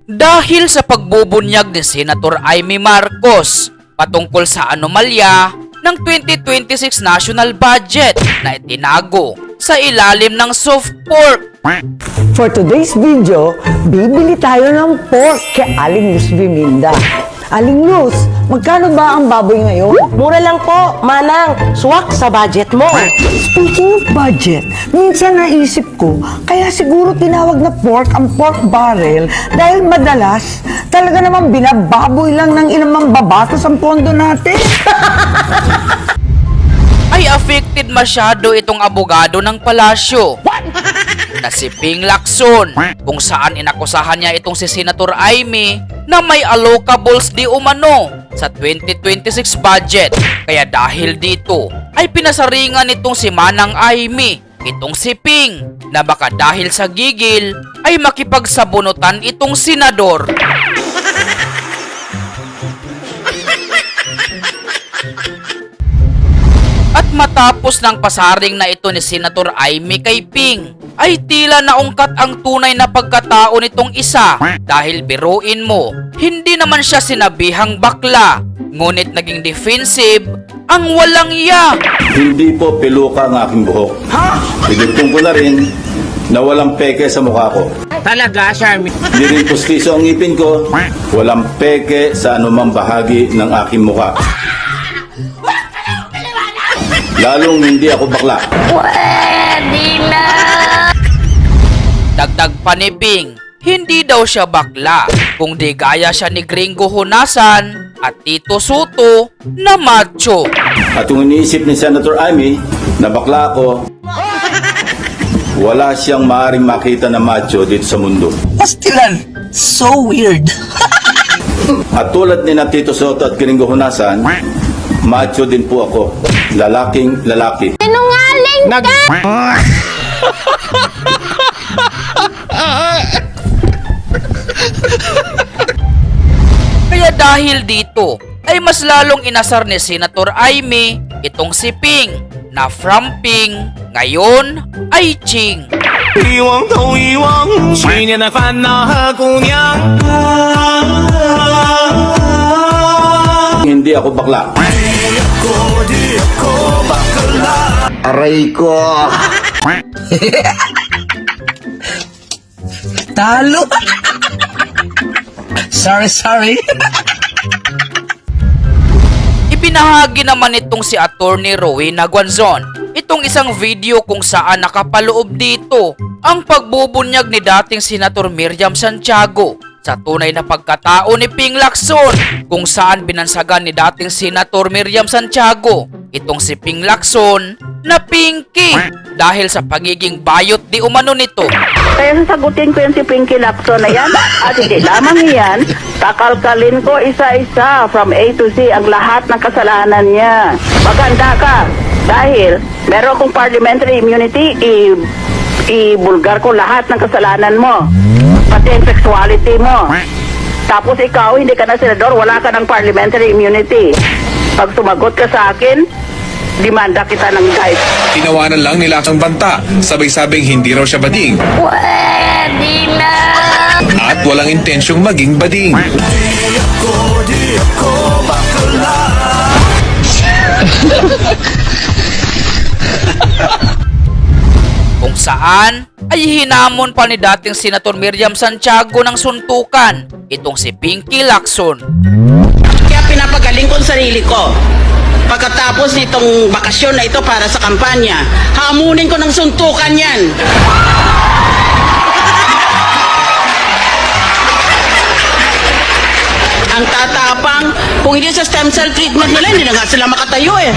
dahil sa pagbubunyag ni Senator Amy Marcos patungkol sa anomalya ng 2026 national budget na itinago sa ilalim ng soft pork. For today's video, bibili tayo ng pork kay Aling Luz Biminda. Aling Luz, magkano ba ang baboy ngayon? Mura lang po, manang. Swak sa budget mo. Speaking of budget, minsan naisip ko, kaya siguro tinawag na pork ang pork barrel dahil madalas talaga namang binababoy lang ng ilang mambabatas ang pondo natin. Ay affected masyado itong abogado ng palasyo na si Ping Lacson, kung saan inakusahan niya itong si Senator Amy na may allocables di umano sa 2026 budget. Kaya dahil dito ay pinasaringan itong si Manang Amy itong si Ping na baka dahil sa gigil ay makipagsabunutan itong senador. At matapos ng pasaring na ito ni Senator Amy kay Ping, ay tila naungkat ang tunay na pagkatao nitong isa. Dahil biruin mo, hindi naman siya sinabihang bakla, ngunit naging defensive ang walang iya. Hindi po peluka ang aking buhok. Pinugtong ko na rin na walang peke sa mukha ko. Talaga, Charmy? Hindi rin pustiso ang ngipin ko. Walang peke sa anumang bahagi ng aking mukha. Lalong hindi ako bakla. Dagdag pa ni Ping, hindi daw siya bakla, kung di gaya siya ni Gringo Honasan at Tito Soto na macho. At kung iniisip ni Senator Amy na bakla ako, wala siyang maaaring makita na macho dito sa mundo. Pastilan, so weird. At tulad ni na Tito Soto at Gringo Honasan, macho din po ako. Lalaking lalaki. Kaya dahil dito, ay mas lalong inasar ni Senator Amy itong si Ping na from Ping, ngayon ay Ching. 一往头一往，去年的烦恼和姑娘。 Hindi ako bakla. Aray ko! Talo. sorry. Ipinahagi naman itong si Attorney Rowena Guanzon itong isang video kung saan nakapaloob dito ang pagbubunyag ni dating Senator Miriam Santiago sa tunay na pagkatao ni Ping Lacson, kung saan binansagan ni dating Senator Miriam Santiago itong si Ping Lacson na Pinky dahil sa pagiging bayot di umano nito. Kaya sasagutin ko yan si Pinky Lacson na yan at hindi lamang yan, kakalkalin ko isa-isa from A to Z ang lahat ng kasalanan niya. Maganda ka dahil meron akong parliamentary immunity, ibulgar ko lahat ng kasalanan mo, pati ang sexuality mo. Tapos ikaw, hindi ka na senador, wala ka ng parliamentary immunity. Pag sumagot ka sa akin, demanda kita ng guide. Tinawanan lang nila ang banta, sabay-sabing hindi raw siya bading. Pwede na! At walang intensyong maging bading. Kung saan ay hinamon pa ni dating Senator Miriam Santiago ng suntukan itong si Pinky Lacson. Kaya pinapagaling ko ang sarili ko. Pagkatapos nitong bakasyon na ito para sa kampanya, hamunin ko ng suntukan yan. Ang tatapang, kung hindi sa stem cell treatment nila, hindi na nga sila makatayo eh.